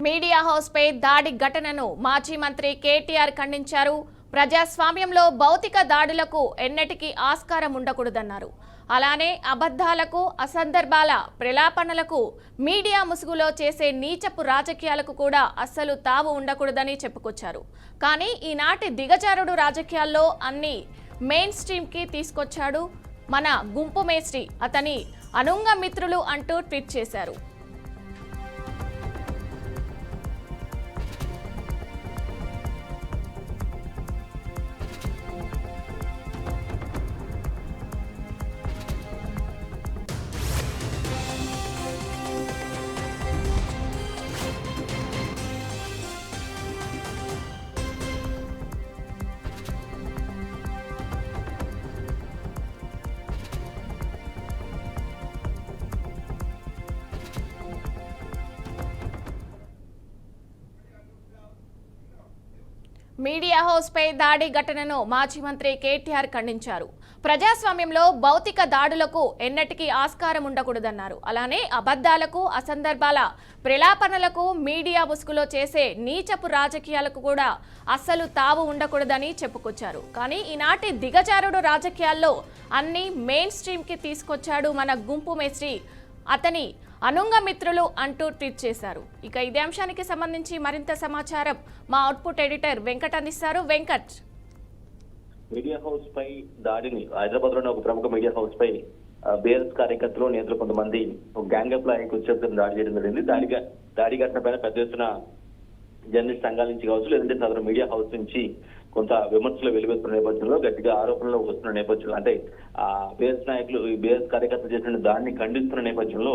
Media house పై దాడి ఘటనను మాజీ మంత్రి కేటీఆర్ ఖండించారు. ప్రజాస్వామ్యంలో భౌతిక దాడులకు ఎన్నటికీ ఆస్కారం ఉండకూడదన్నారు. అలానే అబద్ధాలకు, అసందర్భాల ప్రలాపనలకు, మీడియా ముసుగులో చేసే నీచపు రాజకీయాలకు కూడా అస్సలు తావు ఉండకూడదని చెప్పుకొచ్చారు. కానీ ఈనాటి దిగజారుడు రాజకీయాల్లో అన్ని మెయిన్ స్ట్రీమ్ కి తీసుకొచ్చాడు మన గుంపు మేస్త్రి, అతని అనుంగ మిత్రులు అంటూ ట్వీట్ చేశారు. మీడియా హౌస్ పై దాడి ఘటనను మాజీ మంత్రి కేటీఆర్ ఖండించారు. ప్రజాస్వామ్యంలో భౌతిక దాడులకు ఎన్నటికీ ఆస్కారం ఉండకూడదన్నారు. అలానే అబద్ధాలకు, అసందర్భాల ప్రలాపనలకు, మీడియా ముసుగులో చేసే నీచపు రాజకీయాలకు కూడా అస్సలు తావు ఉండకూడదని చెప్పుకొచ్చారు. కానీ ఈనాటి దిగజారుడు రాజకీయాల్లో అన్ని మెయిన్ స్ట్రీమ్ కి తీసుకొచ్చాడు మన గుంపు మేస్త్రి, అతని అనుంగ మిత్రులు అంటూ ట్వీట్ చేశారు. ఇక ఇదే అంశానికి సంబంధించి మరింత సమాచారం మా అవుట్పుట్ ఎడిటర్ వెంకట్ అందిస్తారు. వెంకట్, మీడియా హౌస్ పై దాడిని హైదరాబాద్ లోని ఒక ప్రముఖ మీడియా హౌస్ పై బీఆర్ఎస్ కార్యకర్తలు, నేతలు కొంతమంది గ్యాంగ్ అప్ లాయకు వచ్చేందుకు దాడి చేయడం జరిగింది. దాడి ఘటన పైన పెద్ద ఎత్తున జర్నలిస్ట్ సంఘాల నుంచి కావచ్చు, లేదంటే సదరు మీడియా హౌస్ నుంచి కొంత విమర్శలు వెలువెత్తున్న నేపథ్యంలో, గట్టిగా ఆరోపణలు వస్తున్న నేపథ్యంలో, అంటే ఆ బీఆర్ఎస్ నాయకులు, బీఆర్ఎస్ కార్యకర్తలు చేసిన దాడిని ఖండిస్తున్న నేపథ్యంలో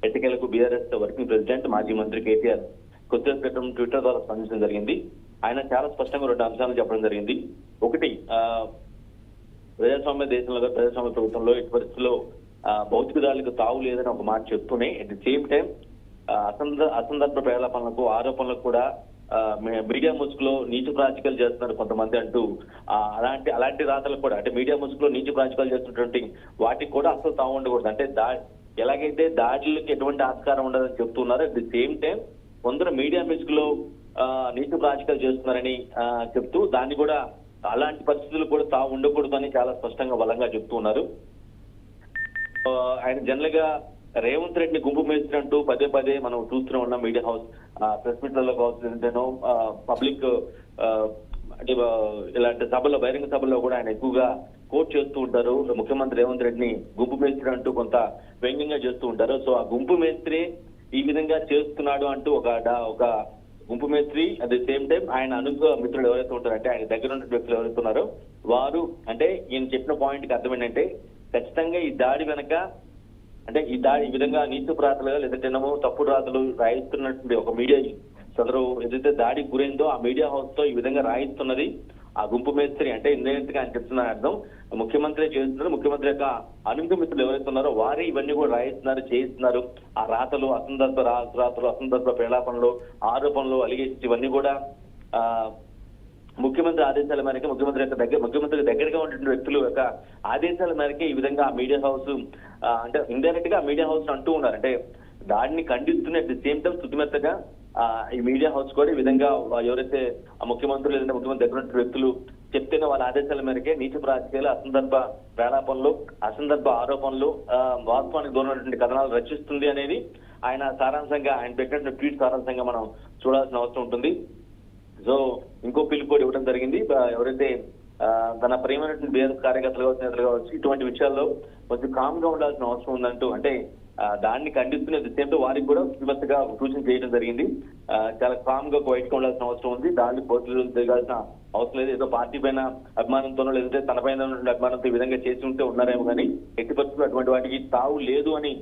ఎట్టకేలకు బీఆర్ఎస్ వర్కింగ్ ప్రెసిడెంట్ మాజీ మంత్రి కేటీఆర్ కొద్దిసేపు క్రితం ట్విట్టర్ ద్వారా స్పందించడం జరిగింది. ఆయన చాలా స్పష్టంగా రెండు అంశాలు చెప్పడం జరిగింది. ఒకటి, ప్రజాస్వామ్య దేశంలో, ప్రజాస్వామ్య ప్రభుత్వంలో ఎట్టి పరిస్థితుల్లో భౌతిక దాడులకు తావు లేదని ఒక మాట చెప్తూనే, అట్ ది సేమ్ టైం అసందర్భ ప్రలాపనలకు, ఆరోపణలకు కూడా మీడియా ముసుగులో నీచు రాజకీయాలు చేస్తున్నారు కొంతమంది అంటూ అలాంటి రాతలకు కూడా, అంటే మీడియా ముసుగులో నీచు రాజకీయాలు చేస్తున్నటువంటి వాటికి కూడా అసలు తావు ఉండకూడదు. అంటే ఎలాగైతే దాడులకు ఎటువంటి ఆస్కారం ఉండదని చెప్తున్నారు, అట్ ది సేమ్ టైం కొందరు మీడియా ముసుగులో నీచు రాజకీయాలు చేస్తున్నారని చెప్తూ, దాన్ని కూడా అలాంటి పరిస్థితులు కూడా తావు ఉండకూడదు అని చాలా స్పష్టంగా బలంగా చెప్తూ ఉన్నారు. ఆయన జనరల్ గా రేవంత్ రెడ్డిని గుంపు మేస్త్రి అంటూ పదే పదే మనం చూస్తూనే ఉన్నాం. మీడియా హౌస్ ప్రెస్ మీట్లలో కావచ్చు, లేదంటేనో పబ్లిక్ అంటే ఇలాంటి సభల్లో, బహిరంగ సభల్లో కూడా ఆయన ఎక్కువగా కోట్ చేస్తూ ఉంటారు. ముఖ్యమంత్రి రేవంత్ రెడ్డిని గుంపు మేస్త్రి అంటూ కొంత వ్యంగ్యంగా చేస్తూ ఉంటారు. సో ఆ గుంపు మేస్త్రి ఈ విధంగా చేస్తున్నాడు అంటూ ఒక గుంపు మేస్త్రి, అట్ ది సేమ్ టైం ఆయన అనుకో మిత్రులు ఎవరైతే ఉంటారంటే, ఆయన దగ్గర ఉన్న వ్యక్తులు ఎవరైతే ఉన్నారో వారు, అంటే ఈయన చెప్పిన పాయింట్ కి అర్థం ఏంటంటే, ఖచ్చితంగా ఈ దాడి వెనక, అంటే ఈ విధంగా నీచపు రాతలుగా, లేదంటేనేమో తప్పుడు రాతలు రాయిస్తున్నటువంటి ఒక మీడియా సదరు ఏదైతే దాడికి గురైందో ఆ మీడియా హౌస్ తో ఈ విధంగా రాయిస్తున్నది ఆ గుంపు మేస్త్రి. అంటే ఇండైరెక్ట్ గా ఆయన చెప్తున్న అర్థం, ముఖ్యమంత్రి చేస్తున్నారు, ముఖ్యమంత్రి యొక్క అనుంగ మిత్రులు ఎవరైతే ఉన్నారో వారే ఇవన్నీ కూడా రాయిస్తున్నారు, చేయిస్తున్నారు. ఆ రాతలు, అసందర్భ ప్రలాపనలు, ఆరోపణలు, అలిగేషన్స్ ఇవన్నీ కూడా ముఖ్యమంత్రి ఆదేశాల మేరకు, ముఖ్యమంత్రికి దగ్గరగా ఉన్నటువంటి వ్యక్తుల యొక్క ఆదేశాల మేరకే ఈ విధంగా ఆ మీడియా హౌస్, అంటే ఇండైరెక్ట్ గా మీడియా హౌస్ అంటూ ఉన్నారు. అంటే దాడిని ఖండిస్తున్న అట్ ది సేమ్ టైం శుతిమెత్తగా ఈ మీడియా హౌస్ కూడా ఈ విధంగా ఎవరైతే ఆ ముఖ్యమంత్రులు, లేదంటే ముఖ్యమంత్రి దగ్గర ఉన్న వ్యక్తులు చెప్తేనే వాళ్ళ ఆదేశాల మేరకే నీచపు రాజకీయాలు, అసందర్భ ప్రలాపనలు, అసందర్భ ఆరోపణలు, వాస్తవానికి దూరమైనటువంటి కథనాలు రచిస్తుంది అనేది ఆయన సారాంశంగా, ఆయన పెట్టిన ట్వీట్ సారాంశంగా మనం చూడాల్సిన అవసరం ఉంటుంది. సో ఇంకో పిలుపు కూడా ఇవ్వడం జరిగింది. ఎవరైతే తన ప్రియమైనటువంటి బీఆర్ఎస్ కార్యకర్తలు కావచ్చు, నేతలు కావచ్చు, ఇటువంటి విషయాల్లో కొంచెం కామ్ గా ఉండాల్సిన అవసరం ఉందంటూ, అంటే దాన్ని ఖండిస్తున్న సేమ్ వారికి కూడా విమర్శగా సూచన చేయడం జరిగింది. చాలా కామ్ గా క్వైట్ గా ఉండాల్సిన అవసరం ఉంది. దాన్ని పోటీలు దిగాల్సిన అవసరం లేదు. ఏదో పార్టీ పైన అభిమానంతోనో, లేదంటే తన పైన అభిమానంతో ఈ విధంగా చేసి ఉంటే ఉన్నారేమో, కానీ ఎట్టి పరిస్థితుల్లో అటువంటి వాటికి తావు లేదు అని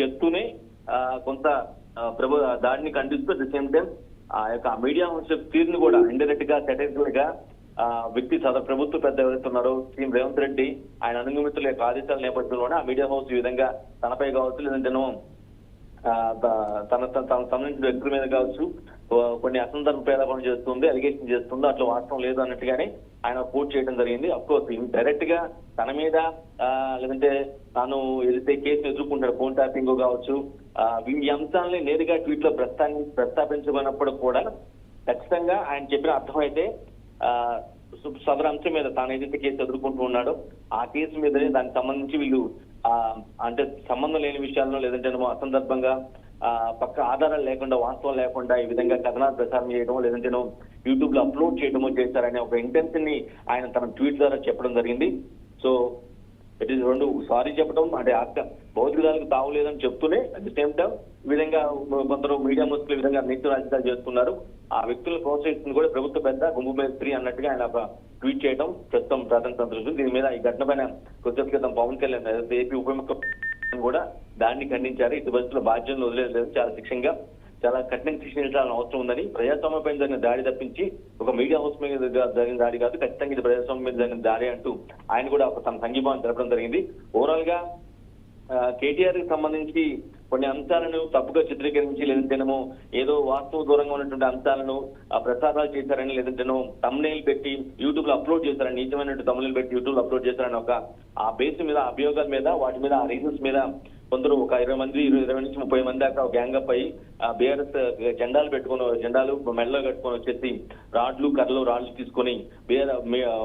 చెప్తూనే కొంత దాడిని ఖండిస్తూ అట్ ది సేమ్ టైం ఆ యొక్క మీడియా హౌస్ తీరును కూడా ఇండైరెక్ట్ గా, సెటైరికల్ గా వ్యక్తి ప్రభుత్వ పెద్ద ఎవరైతే ఉన్నారో సీఎం రేవంత్ రెడ్డి, ఆయన అనుగమితుల యొక్క ఆదేశాల నేపథ్యంలోనే ఆ మీడియా హౌస్ ఈ విధంగా తనపై కావచ్చు, లేదంటేనో తన సంబంధించిన వ్యక్తుల మీద కావచ్చు కొన్ని అసందర్భ పేదపనం చేస్తుంది, అలిగేషన్ చేస్తుంది, అట్లా వాస్తవం లేదు అన్నట్టుగానే ఆయన పోస్ట్ చేయడం జరిగింది. అఫ్కోర్స్ డైరెక్ట్ గా తన మీద లేదంటే తాను ఏదైతే కేసు ఎదుర్కొంటాడు, ఫోన్ ట్యాపింగ్ కావచ్చు, ఈ అంశాలని నేరుగా ట్వీట్ లో ప్రస్తావించమన్నప్పుడు కూడా ఖచ్చితంగా ఆయన చెప్పిన అర్థమైతే సదరు అంశం మీద తాను ఏదైతే కేసు ఎదుర్కొంటూ ఉన్నాడో ఆ కేసు మీదనే దానికి సంబంధించి వీళ్ళు అంటే సంబంధం లేని విషయాల్లో లేదంటే అసందర్భంగా పక్క ఆధారాలు లేకుండా వాస్తవం లేకుండా ఈ విధంగా కథనాలు ప్రసారం చేయడమో లేదంటే యూట్యూబ్ లో అప్లోడ్ చేయడమో చేశారనే ఒక ఇంటెన్షన్ ని ఆయన తన ట్వీట్ ద్వారా చెప్పడం జరిగింది. సో ఇట్ ఈస్ రెండు సారీ చెప్పడం అంటే భౌతికదాలకు తావు లేదని చెప్తూనే అట్ ది సేమ్ టైం ఈ విధంగా కొందరు మీడియా ముసుగులు ఈ విధంగా నీతి రాజకీయాలు చేస్తున్నారు. ఆ వ్యక్తులను ప్రోత్సహిస్తుంది కూడా ప్రభుత్వ పెద్ద గుంపు మేస్త్రి అన్నట్టుగా ఆయన ఒక ట్వీట్ చేయడం ప్రస్తుతం ప్రాధాన్యత సంతృప్తి. దీని మీద ఈ ఘటన పైన కొద్దిసేపు క్రితం పవన్ కళ్యాణ్ ఏపీ ఉప ముఖ్యమంత్రి కూడా దాన్ని ఖండించారు. ఇటు బస్సులో బాధ్యతలు వదిలేదు, చాలా శిక్షంగా చాలా కఠిన శిక్షించాల్సిన అవసరం ఉందని, ప్రజాస్వామ్యం పైన జరిగిన దాడి తప్పించి ఒక మీడియా హౌస్ మీద జరిగిన దాడి కాదు, ఖచ్చితంగా ఇది ప్రజాస్వామ్యం మీద జరిగిన దాడి అంటూ ఆయన కూడా తన సంఘీభావం తెలపడం జరిగింది. ఓవరాల్ గా కేటీఆర్ కి సంబంధించి కొన్ని అంశాలను తప్పుగా చిత్రీకరించి లేదంటేనేమో ఏదో వాస్తవ దూరంగా ఉన్నటువంటి అంశాలను ప్రసారాలు చేశారని లేదంటేనో తమ్నైల్ పెట్టి యూట్యూబ్ లో అప్లోడ్ చేశారని, నీచమైనటువంటి తమ్నైల్ పెట్టి యూట్యూబ్ లో అప్లోడ్ చేశారని ఒక ఆ బేస్ మీద అభియోగాల మీద వాటి మీద ఆ రీజన్స్ మీద కొందరు ఒక 20 నుంచి 30 మంది దాకా గ్యాంగ్ అప్ అయ్యి బీఆర్ఎస్ జెండాలు మెడలో కట్టుకొని వచ్చేసి రాడ్లు తీసుకొని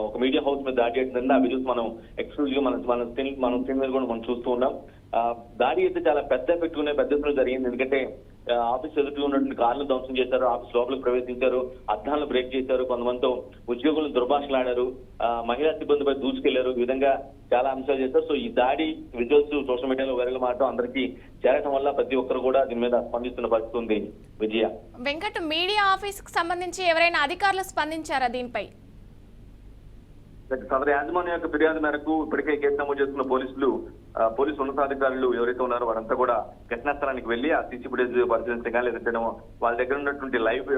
ఒక మీడియా హౌస్ మీద దాడి చేయడం ఆ వీడియోస్ మనం ఎక్స్క్లూజివ్ గా మన స్క్రీన్ మీద కూడా మనం చూస్తూ ఉన్నాం. దాడి అయితే చాలా పెద్ద ఎఫెక్ట్ ఉన్నాయి, పెద్ద ఎత్తున జరిగింది. ఎందుకంటే ఆఫీస్ ఎదుటి ఉన్నటువంటి కార్లు ధ్వంసం చేశారు, ఆఫీస్ లోపలికి ప్రవేశించారు, అద్దాలను బ్రేక్ చేశారు, కొంతమందితో ఉద్యోగులను దుర్భాషలాడారు, మహిళా సిబ్బందిపై దూసుకెళ్లారు, ఈ విధంగా చాలా అంశాలు చేశారు. సో ఈ దాడి విజువల్స్ సోషల్ మీడియాలో వైరల్ మారడం అందరికీ చేరటం వల్ల ప్రతి ఒక్కరు కూడా దీని మీద స్పందిస్తున్న పరిస్థితి ఉంది. విజయ వెంకట్, మీడియా ఆఫీస్ కి సంబంధించి ఎవరైనా అధికారులు స్పందించారా దీనిపై? సదరు యాజమాన్యం యొక్క ఫిర్యాదు మేరకు ఇప్పటికే కేసు నమోదు చేస్తున్న పోలీసు ఉన్నతాధికారులు ఎవరైతే ఉన్నారో వారంతా కూడా ఘటనా స్థలానికి వెళ్లి ఆ సీసీ ఫుటేజ్ పరిశీలించగా లేదంటే వాళ్ళ దగ్గర ఉన్నటువంటి లైవ్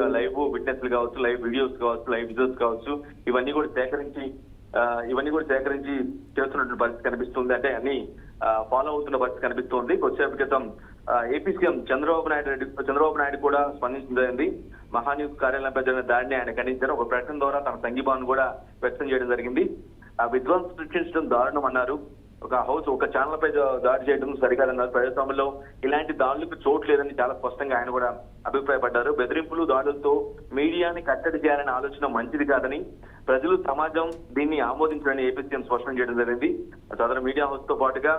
విట్నెస్లు కావచ్చు, లైవ్ వీడియోస్ కావచ్చు, లైవ్ విజువల్స్ కావచ్చు, ఇవన్నీ కూడా సేకరించి చేస్తున్నటువంటి పరిస్థితి కనిపిస్తుంది. అంటే అన్ని ఫాలో అవుతున్న పరిస్థితి కనిపిస్తోంది. కొద్దిసేపు క్రితం ఏపీ సీఎం చంద్రబాబు నాయుడు కూడా స్పందించింది. మహాన్యూస్ కార్యాలయంపై జరిగిన దాడిని ఆయన ఖండించారు. ఒక ప్రకటన ద్వారా తన సంఘీభావం కూడా వ్యక్తం చేయడం జరిగింది. విధ్వంసం సృష్టించడం దారుణం అన్నారు. ఒక ఛానల్ పై దాడి చేయడం సరికాదన్నారు. ప్రజాస్వామ్యంలో ఇలాంటి దాడులకు చోటు లేదని చాలా స్పష్టంగా ఆయన కూడా అభిప్రాయపడ్డారు. బెదిరింపులు, దాడులతో మీడియాని కట్టడి చేయాలనే ఆలోచన మంచిది కాదని, ప్రజలు, సమాజం దీన్ని ఆమోదించాలని ఏపీ సీఎం స్పష్టం చేయడం జరిగింది. సదరు మీడియా హౌస్ తో పాటుగా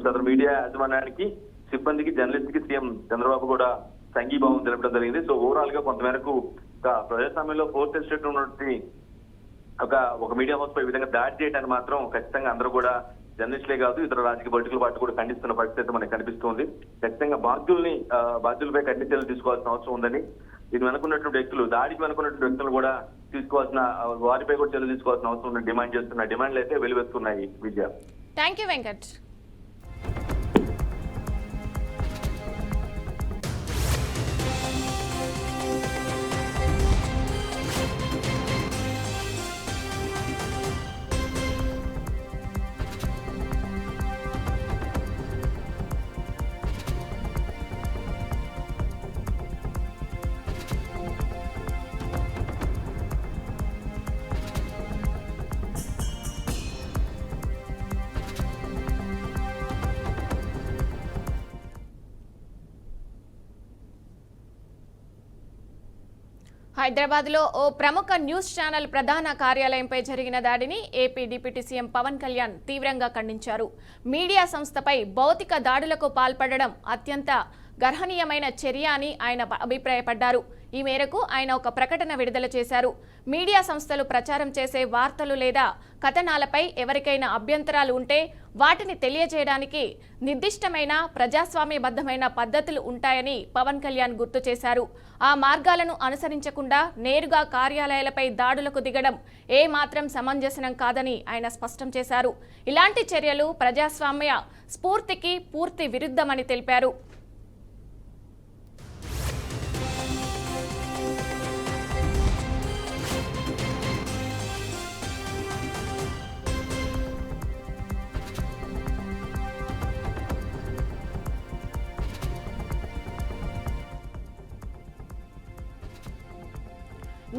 సదరు మీడియా యాజమాన్యానికి, సిబ్బందికి, జర్నలిస్ట్ కి సీఎం చంద్రబాబు కూడా సంఘీభావం తెలపడం జరిగింది. సో ఓవరాల్ గా కొంతమేరకు ప్రజాస్వామ్యంలో ఫోర్త్ ఎస్టేట్ ఉన్నటువంటి ఒక మీడియా హౌస్ పై ఈ విధంగా దాడి చేయడానికి మాత్రం ఖచ్చితంగా అందరూ కూడా జర్నలిస్టులే కాదు ఇతర రాజకీయ పొలిటికల్ పార్టీ కూడా ఖండిస్తున్న పరిస్థితి మనకు కనిపిస్తుంది. ఖచ్చితంగా బాధ్యులపై కఠిన చర్యలు తీసుకోవాల్సిన అవసరం ఉందని, దీని వెనుకున్నటువంటి దాడికి వెనుకున్నటువంటి వ్యక్తులు కూడా వారిపై కూడా చర్యలు తీసుకోవాల్సిన అవసరం ఉందని డిమాండ్ చేస్తున్న డిమాండ్లు అయితే వెలువెత్తున్నాయి. విద్య, థ్యాంక్ యూ వెంకట్. హైదరాబాద్ లో ఓ ప్రముఖ న్యూస్ ఛానల్ ప్రధాన కార్యాలయంపై జరిగిన దాడిని AP deputy CM Pawan Kalyan తీవ్రంగా ఖండించారు. మీడియా సంస్థపై భౌతిక దాడులకు పాల్పడడం అత్యంత గర్హనీయమైన చర్య అని ఆయన అభిప్రాయపడ్డారు. ఈ మేరకు ఆయన ఒక ప్రకటన విడుదల చేశారు. మీడియా సంస్థలు ప్రచారం చేసే వార్తలు లేదా కథనాలపై ఎవరికైనా అభ్యంతరాలు ఉంటే వాటిని తెలియజేయడానికి నిర్దిష్టమైన ప్రజాస్వామ్యబద్ధమైన పద్ధతులు ఉంటాయని పవన్ కళ్యాణ్ గుర్తు చేశారు. ఆ మార్గాలను అనుసరించకుండా నేరుగా కార్యాలయాలపై దాడులకు దిగడం ఏమాత్రం సమంజసం కాదని ఆయన స్పష్టం చేశారు. ఇలాంటి చర్యలు ప్రజాస్వామ్య స్ఫూర్తికి పూర్తి విరుద్ధమని తెలిపారు.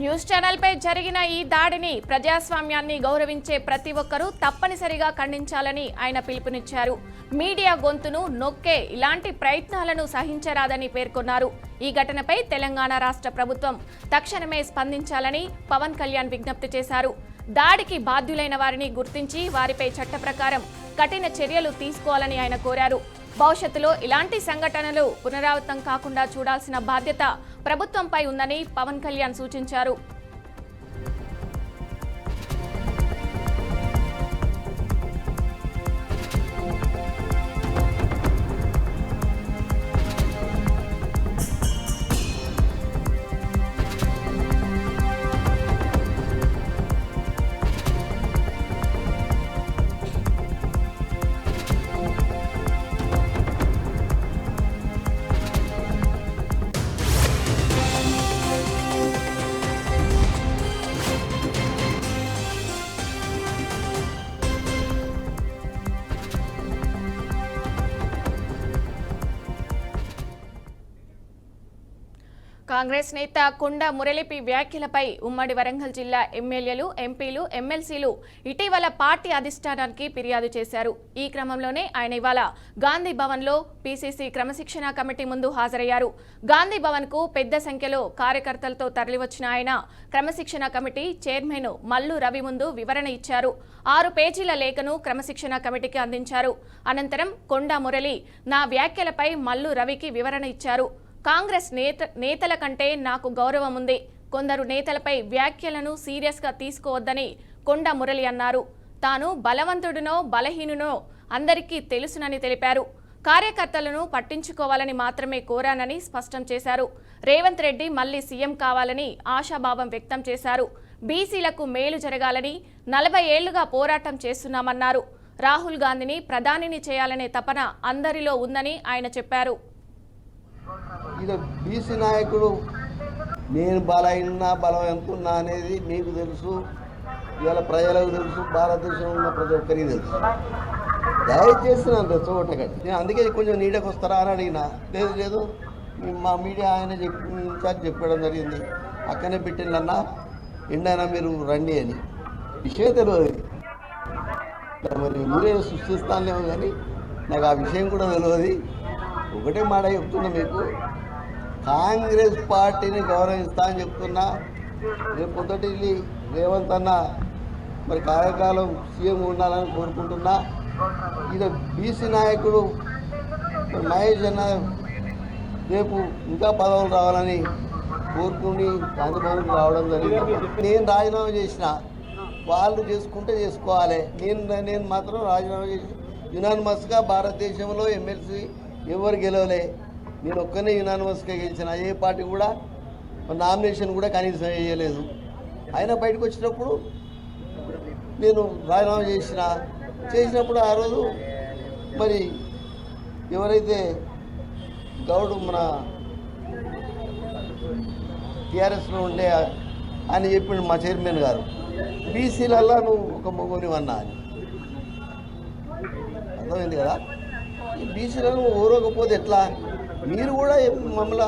న్యూస్ ఛానల్పై జరిగిన ఈ దాడిని ప్రజాస్వామ్యాన్ని గౌరవించే ప్రతి ఒక్కరూ తప్పనిసరిగా ఖండించాలని ఆయన పిలుపునిచ్చారు. మీడియా గొంతును నొక్కే ఇలాంటి ప్రయత్నాలను సహించరాదని పేర్కొన్నారు. ఈ ఘటనపై తెలంగాణ రాష్ట్ర ప్రభుత్వం తక్షణమే స్పందించాలని పవన్ కళ్యాణ్ విజ్ఞప్తి చేశారు. దాడికి బాధ్యులైన వారిని గుర్తించి వారిపై చట్ట ప్రకారం కఠిన చర్యలు తీసుకోవాలని ఆయన కోరారు. భవిష్యత్తులో ఇలాంటి సంఘటనలు పునరావృతం కాకుండా చూడాల్సిన బాధ్యత ప్రభుత్వంపై ఉందని పవన్ కళ్యాణ్ సూచించారు. కాంగ్రెస్ నేత కొండ మురళిపి వ్యాఖ్యలపై ఉమ్మడి వరంగల్ జిల్లా ఎమ్మెల్యేలు, ఎంపీలు, ఎమ్మెల్సీలు ఇటీవల పార్టీ అధిష్టానానికి ఫిర్యాదు చేశారు. ఈ క్రమంలోనే ఆయన ఇవాళ గాంధీ భవన్లో పీసీసీ క్రమశిక్షణ కమిటీ ముందు హాజరయ్యారు. గాంధీ భవన్కు పెద్ద సంఖ్యలో కార్యకర్తలతో తరలివచ్చిన ఆయన క్రమశిక్షణ కమిటీ చైర్మన్ మల్లు రవి ముందు వివరణ ఇచ్చారు. 6 పేజీల లేఖను క్రమశిక్షణ కమిటీకి అందించారు. అనంతరం కొండ మురళి నా వ్యాఖ్యలపై మల్లు రవికి వివరణ ఇచ్చారు. కాంగ్రెస్ నేతల కంటే నాకు గౌరవం ఉంది. కొందరు నేతలపై వ్యాఖ్యలను సీరియస్గా తీసుకోవద్దని కొండ మురళి అన్నారు. తాను బలవంతుడినో బలహీనునో అందరికీ తెలుసునని తెలిపారు. కార్యకర్తలను పట్టించుకోవాలని మాత్రమే కోరానని స్పష్టం చేశారు. రేవంత్ రెడ్డి మళ్లీ సీఎం కావాలని ఆశాభావం వ్యక్తం చేశారు. బీసీలకు మేలు జరగాలని 40 ఏళ్లుగా పోరాటం చేస్తున్నామన్నారు. రాహుల్ గాంధీని ప్రధానిని చేయాలనే తపన అందరిలో ఉందని ఆయన చెప్పారు. ఇది బీసీ నాయకుడు నేను బలైనా బలం ఎంతున్నా అనేది మీకు తెలుసు, ఇవాళ ప్రజలకు తెలుసు, భారతదేశంలో ఉన్న ప్రతి ఒక్కరికి తెలుసు. దయచేసి నన్ను రెచ్చగొట్టకండి. నేను అందుకే కొంచెం నీడకు వస్తారా అని అడిగినా, లేదు మా మీడియా ఆయన ఇన్ఛార్జ్ చెప్పడం జరిగింది, అక్కనే పెట్టిండన్నా ఎండైనా మీరు రండి అని. విషయం తెలియదు, మరి మీరే సృష్టిస్తానేమో కానీ నాకు ఆ విషయం కూడా తెలియదు. ఒకటే మాట చెప్తున్నా, మీకు కాంగ్రెస్ పార్టీని గౌరవిస్తా అని చెప్తున్నా. రేపు పొద్దుటి రేవంత్ అన్న మరి కార్యకాలం సీఎం ఉండాలని కోరుకుంటున్నా. ఇది బీసీ నాయకుడు మహేష్ అన్న రేపు ఇంకా పదవులు రావాలని కోరుకుని గాంధీభవన్కి రావడం జరిగింది. నేను రాజీనామా చేసిన, వాళ్ళు చేసుకుంటే చేసుకోవాలి. నేను మాత్రం రాజీనామా చేసి యునానిమస్గా భారతదేశంలో ఎమ్మెల్సీ ఎవరు గెలవలే, నేను ఒక్కనే యునానిమస్గా గెలిచిన. ఏ పార్టీ కూడా నామినేషన్ కూడా కనీసం వేయలేదు. ఆయన బయటకు వచ్చినప్పుడు నేను రాజీనామా చేసినప్పుడు ఆ రోజు మరి ఎవరైతే గౌడ్ మన టీఆర్ఎస్లో ఉండే ఆయన చెప్పిండు మా చైర్మన్ గారు, బీసీలల్లో నువ్వు ఒక మొగునివన్నా అని. అర్థమైంది కదా. ఈ బీసీలను ఊరకపోతే ఎట్లా? మీరు కూడా మమ్మల్ని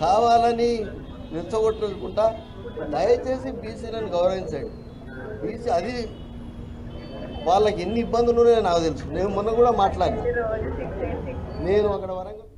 కావాలని రెచ్చగొట్టుకుంటా. దయచేసి బీసీలను గౌరవించండి. బీసీ అది వాళ్ళకి ఎన్ని ఇబ్బందులు ఉన్నాయో నాకు తెలుసు. నేను మొన్న కూడా మాట్లాడినా. నేను అక్కడ వరంగల్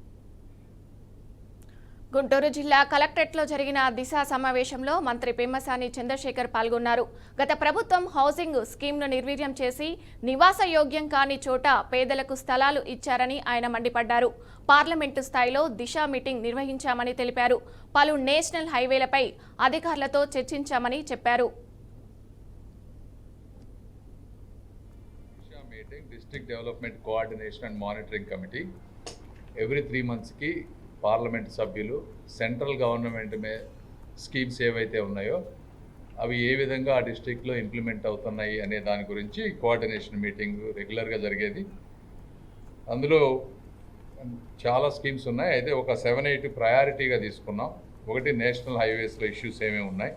గుంటూరు జిల్లా కలెక్టరేట్లో జరిగిన దిశ సమావేశంలో మంత్రి పెమ్మసాని చంద్రశేఖర్ పాల్గొన్నారు. గత ప్రభుత్వం హౌసింగ్ స్కీమ్ను నిర్వీర్యం చేసి నివాస యోగ్యం కాని చోట పేదలకు స్థలాలు ఇచ్చారని ఆయన మండిపడ్డారు. పార్లమెంటు స్థాయిలో దిశ మీటింగ్ నిర్వహించామని తెలిపారు. పలు నేషనల్ హైవేలపై అధికారులతో చర్చించామని చెప్పారు. District development coordination and monitoring committee every 3 monthsకి పార్లమెంట్ సభ్యులు సెంట్రల్ గవర్నమెంట్ స్కీమ్స్ ఏవైతే ఉన్నాయో అవి ఏ విధంగా ఆ డిస్ట్రిక్ట్లో ఇంప్లిమెంట్ అవుతున్నాయి అనే దాని గురించి కోఆర్డినేషన్ మీటింగ్ రెగ్యులర్గా జరిగేది. అందులో చాలా స్కీమ్స్ ఉన్నాయి. అయితే ఒక 7-8 ప్రయారిటీగా తీసుకున్నాం. ఒకటి నేషనల్ హైవేస్లో ఇష్యూస్ ఏమేమి ఉన్నాయి.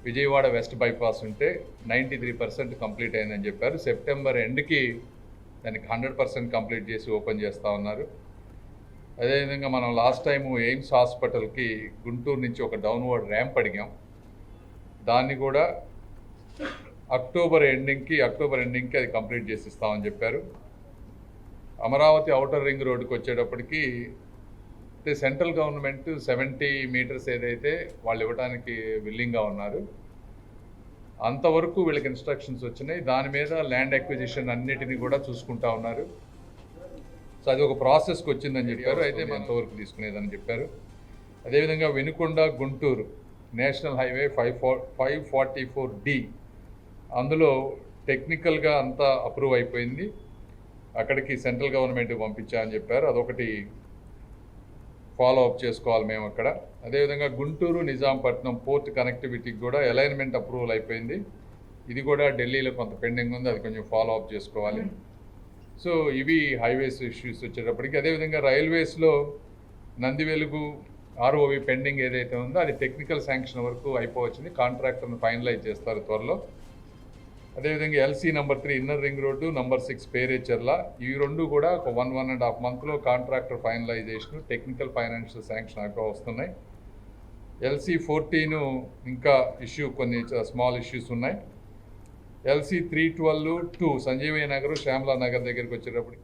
విజయవాడ వెస్ట్ బైపాస్ ఉంటే 93% కంప్లీట్ అయిందని చెప్పారు. సెప్టెంబర్ ఎండ్కి దానికి 100% కంప్లీట్ చేసి ఓపెన్ చేస్తూ ఉన్నారు. అదేవిధంగా మనం లాస్ట్ టైము ఎయిమ్స్ హాస్పిటల్కి గుంటూరు నుంచి ఒక డౌన్వర్డ్ ర్యాంప్ అడిగాం. దాన్ని కూడా అక్టోబర్ ఎండింగ్కి అది కంప్లీట్ చేసి ఇస్తామని చెప్పారు. అమరావతి ఔటర్ రింగ్ రోడ్డుకి వచ్చేటప్పటికి సెంట్రల్ గవర్నమెంట్ 70 మీటర్స్ ఏదైతే వాళ్ళు ఇవ్వడానికి విల్లింగ్గా ఉన్నారు, అంతవరకు వీళ్ళకి ఇన్స్ట్రక్షన్స్ వచ్చినాయి. దాని మీద ల్యాండ్ అక్విజిషన్ అన్నిటినీ కూడా చూసుకుంటా ఉన్నారు. సో అది ఒక ప్రాసెస్కి వచ్చిందని చెప్పారు. అయితే ఎంతవరకు తీసుకునేదని చెప్పారు. అదేవిధంగా Venukonda Guntur national highway 544D అందులో టెక్నికల్గా అంతా అప్రూవ్ అయిపోయింది. అక్కడికి సెంట్రల్ గవర్నమెంట్ పంపించా అని చెప్పారు. అదొకటి ఫాలో అప్ చేసుకోవాలి మేము అక్కడ. అదేవిధంగా గుంటూరు నిజాంపట్నం పోర్ట్ కనెక్టివిటీకి కూడా అలైన్మెంట్ అప్రూవల్ అయిపోయింది. ఇది కూడా ఢిల్లీలో కొంత పెండింగ్ ఉంది, అది కొంచెం ఫాలో అప్ చేసుకోవాలి. సో ఇవి హైవేస్ ఇష్యూస్ వచ్చేటప్పటికి. అదేవిధంగా రైల్వేస్లో నందివెలుగు ROV పెండింగ్ ఏదైతే ఉందో అది టెక్నికల్ శాంక్షన్ వరకు అయిపోవచ్చింది. కాంట్రాక్టర్ను ఫైనలైజ్ చేస్తారు త్వరలో. అదేవిధంగా LC number 3 inner ring road, number 6 Perecherla, ఈ రెండు కూడా ఒక 1.5 మంత్లో contractor finalisation, technical financial sanction అయిపో వస్తున్నాయి. LC 14 ఇంకా కొన్ని స్మాల్ ఇష్యూస్ ఉన్నాయి. LC 312 సంజీవయ్య నగర్, శ్యామలా నగర్ దగ్గరికి వచ్చేటప్పటికి.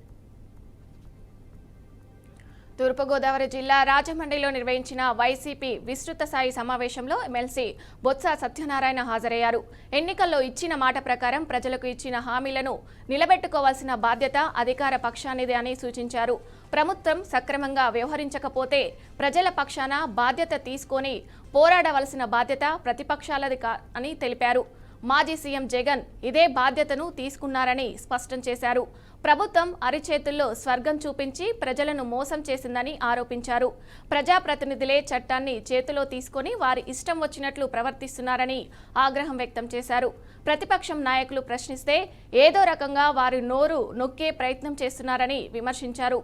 తూర్పుగోదావరి జిల్లా రాజమండ్రిలో నిర్వహించిన వైసీపీ విస్తృత స్థాయి సమావేశంలో ఎమ్మెల్సీ బొత్స సత్యనారాయణ హాజరయ్యారు. ఎన్నికల్లో ఇచ్చిన మాట ప్రకారం ప్రజలకు ఇచ్చిన హామీలను నిలబెట్టుకోవాల్సిన బాధ్యత అధికార పక్షానిదే అని సూచించారు. ప్రభుత్వం సక్రమంగా వ్యవహరించకపోతే ప్రజల పక్షాన బాధ్యత తీసుకొని పోరాడవలసిన బాధ్యత ప్రతిపక్షాలది అని తెలిపారు. మాజీ సీఎం జగన్ ఇదే బాధ్యతను తీసుకున్నారని స్పష్టం చేశారు. ప్రభుత్వం అరిచేతుల్లో స్వర్గం చూపించి ప్రజలను మోసం చేసిందని ఆరోపించారు. ప్రజాప్రతినిధులే చట్టాన్ని చేతిలో తీసుకొని వారి ఇష్టం వచ్చినట్లు ప్రవర్తిస్తున్నారని ఆగ్రహం వ్యక్తం చేశారు. ప్రతిపక్షం నాయకులు ప్రశ్నిస్తే ఏదో రకంగా వారి నోరు నొక్కే ప్రయత్నం చేస్తున్నారని విమర్శించారు.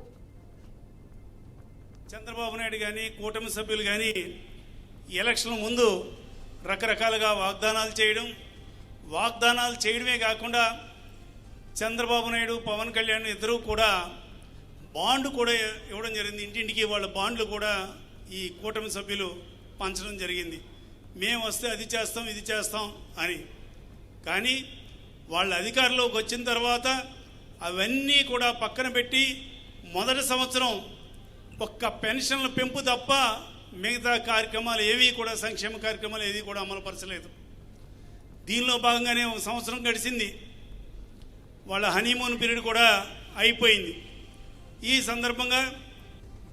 చంద్రబాబు నాయుడు కానీ కూటమి సభ్యులు కానీ ఎలక్షన్ ముందు రకరకాలుగా వాగ్దానాలు చేయడమే కాకుండా చంద్రబాబు నాయుడు, పవన్ కళ్యాణ్ ఇద్దరూ కూడా బాండ్ కూడా ఇవ్వడం జరిగింది. ఇంటింటికి వాళ్ళ బాండ్లు కూడా ఈ కూటమి సభ్యులు పంచడం జరిగింది. మేము వస్తే అది చేస్తాం, ఇది చేస్తాం అని. కానీ వాళ్ళ అధికారంలోకి వచ్చిన తర్వాత అవన్నీ కూడా పక్కన పెట్టి మొదటి సంవత్సరం ఒక్క పెన్షన్ల పెంపు తప్ప మిగతా కార్యక్రమాలు ఏవి కూడా, సంక్షేమ కార్యక్రమాలు ఏవి కూడా అమలుపరచలేదు. దీనిలో భాగంగానే ఒక సంవత్సరం గడిచింది. వాళ్ళ హనీమూన్ పీరియడ్ కూడా అయిపోయింది. ఈ సందర్భంగా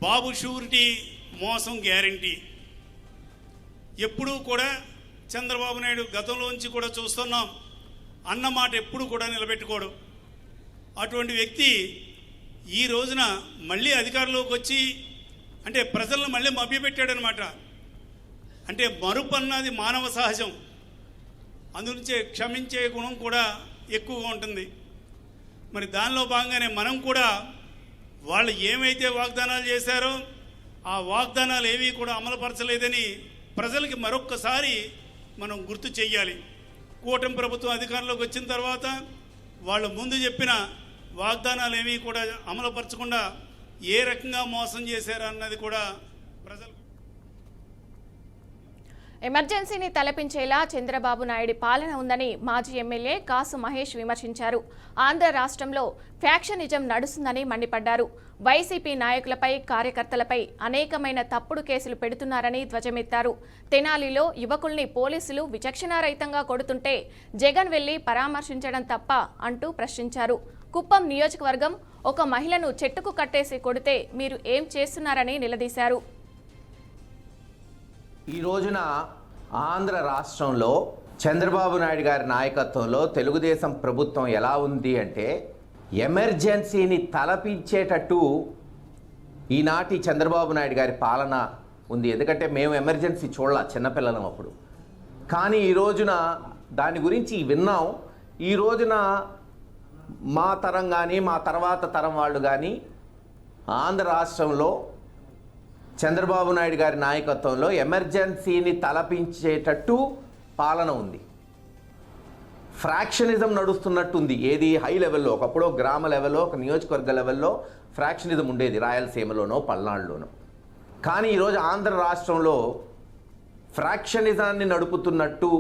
బాబు షూరిటీ మోసం గ్యారంటీ ఎప్పుడూ కూడా చంద్రబాబు నాయుడు గతంలోంచి కూడా చూస్తున్నాం, అన్నమాట ఎప్పుడు కూడా నిలబెట్టుకోడు. అటువంటి వ్యక్తి ఈ రోజున మళ్ళీ అధికారంలోకి వచ్చి అంటే ప్రజలను మళ్ళీ మభ్యపెట్టాడనమాట. అంటే మరుపు అన్నది మానవ సహజం, అందునుంచే క్షమించే గుణం కూడా ఎక్కువగా ఉంటుంది. మరి దానిలో భాగంగానే మనం కూడా వాళ్ళు ఏమైతే వాగ్దానాలు చేశారో ఆ వాగ్దానాలు ఏవి కూడా అమలుపరచలేదని ప్రజలకి మరొక్కసారి మనం గుర్తు చెయ్యాలి. కూటమి ప్రభుత్వం అధికారంలోకి వచ్చిన తర్వాత వాళ్ళు ముందు చెప్పిన వాగ్దానాలు ఏవి కూడా అమలుపరచకుండా ఏ రకంగా మోసం చేశారన్నది కూడా ప్రజలు. ఎమర్జెన్సీని తలపించేలా చంద్రబాబు నాయుడు పాలన ఉందని మాజీ ఎమ్మెల్యే కాసు మహేష్ విమర్శించారు. ఆంధ్ర రాష్ట్రంలో ఫ్యాక్షనిజం నడుస్తుందని మండిపడ్డారు. వైసీపీ నాయకులపై, కార్యకర్తలపై అనేకమైన తప్పుడు కేసులు పెడుతున్నారని ధ్వజమెత్తారు. తెనాలిలో యువకుల్ని పోలీసులు విచక్షణారహితంగా కొడుతుంటే జగన్ వెళ్లి పరామర్శించడం తప్ప అంటూ ప్రశ్నించారు. కుప్పం నియోజకవర్గం ఒక మహిళను చెట్టుకు కట్టేసి కొడితే మీరు ఏం చేస్తున్నారని నిలదీశారు. ఈ రోజున ఆంధ్ర రాష్ట్రంలో చంద్రబాబు నాయుడు గారి నాయకత్వంలో తెలుగుదేశం ప్రభుత్వం ఎలా ఉంది అంటే ఎమర్జెన్సీని తలపించేటట్టు ఈనాటి చంద్రబాబు నాయుడు గారి పాలన ఉంది. ఎందుకంటే మేము ఎమర్జెన్సీ చూడాల చిన్నపిల్లలం అప్పుడు, కానీ ఈ రోజున దాని గురించి విన్నాం. ఈ రోజున మా తరం కానీ మా తర్వాత తరం వాళ్ళు కానీ ఆంధ్ర రాష్ట్రంలో చంద్రబాబు నాయుడు గారి నాయకత్వంలో ఎమర్జెన్సీని తలపించేటట్టు పాలన ఉంది. ఫ్రాక్షనిజం నడుస్తున్నట్టుంది. ఏది హై లెవెల్లో, ఒకప్పుడు గ్రామ లెవెల్లో, ఒక నియోజకవర్గ లెవెల్లో ఫ్రాక్షనిజం ఉండేది రాయలసీమలోనో పల్నాడులోనో. కానీ ఈరోజు ఆంధ్ర రాష్ట్రంలో ఫ్రాక్షనిజాన్ని నడుపుతున్నట్టు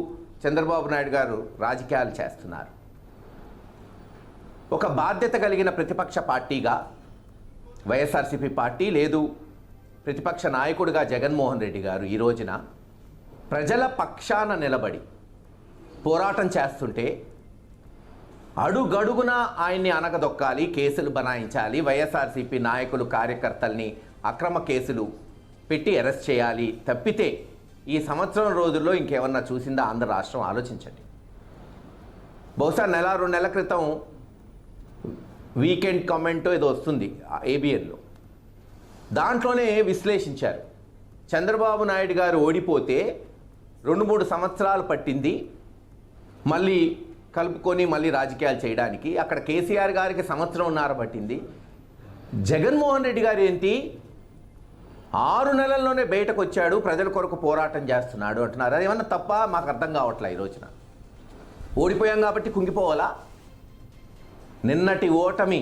చంద్రబాబు నాయుడు గారు రాజకీయాలు చేస్తున్నారు. ఒక బాధ్యత కలిగిన ప్రతిపక్ష పార్టీగా వైఎస్ఆర్సీపీ పార్టీ, లేదు ప్రతిపక్ష నాయకుడిగా జగన్మోహన్ రెడ్డి గారు ఈ రోజున ప్రజల పక్షాన నిలబడి పోరాటం చేస్తుంటే అడుగడుగున ఆయన్ని అనగదొక్కాలి, కేసులు బనాయించాలి, వైఎస్ఆర్సీపీ నాయకులు కార్యకర్తల్ని అక్రమ కేసులు పెట్టి అరెస్ట్ చేయాలి తప్పితే ఈ సంవత్సరం రోజుల్లో ఇంకేమన్నా చూసిందా ఆంధ్ర రాష్ట్రం? ఆలోచించండి. బహుశా నెల 2 నెలల క్రితం వీకెండ్ కామెంటో ఏదో వస్తుంది ఏబిఎన్లో, దాంట్లోనే విశ్లేషించారు. చంద్రబాబు నాయుడు గారు ఓడిపోతే 2-3 సంవత్సరాలు పట్టింది మళ్ళీ కలుపుకొని మళ్ళీ రాజకీయాలు చేయడానికి. అక్కడ కేసీఆర్ గారికి 1.5 సంవత్సరం పట్టింది. జగన్మోహన్ రెడ్డి గారు ఏంటి 6 నెలల్లోనే బయటకు వచ్చాడు, ప్రజల కొరకు పోరాటం చేస్తున్నాడు అంటున్నారు. అది ఏమన్నా తప్ప? మాకు అర్థం కావట్లే. ఈ రోజున ఓడిపోయాం కాబట్టి కుంగిపోవాలా? నిన్నటి ఓటమి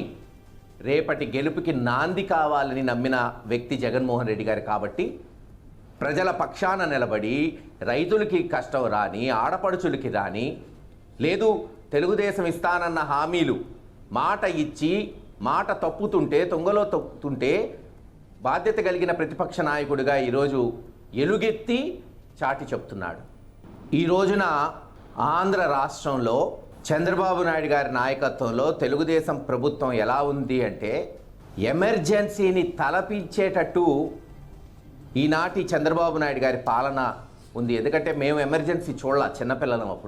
రేపటి గెలుపుకి నాంది కావాలని నమ్మిన వ్యక్తి జగన్మోహన్ రెడ్డి గారు. కాబట్టి ప్రజల పక్షాన నిలబడి రైతులకి కష్టం రాని, ఆడపడుచులకి రాని, లేదు తెలుగుదేశం ఇస్తానన్న హామీలు మాట ఇచ్చి మాట తప్పుతుంటే, తొంగలో తప్పుతుంటే బాధ్యత కలిగిన ప్రతిపక్ష నాయకుడిగా ఈరోజు ఎలుగెత్తి చాటి చెప్తున్నాడు. ఈ రోజున ఆంధ్ర రాష్ట్రంలో చంద్రబాబు నాయుడు గారి నాయకత్వంలో తెలుగుదేశం ప్రభుత్వం ఎలా ఉంది అంటే ఎమర్జెన్సీని తలపించేటట్టు ఈనాటి చంద్రబాబు నాయుడు గారి పాలన ఉంది. ఎందుకంటే మేము ఎమర్జెన్సీ చూడాల చిన్నపిల్లలం అప్పుడు.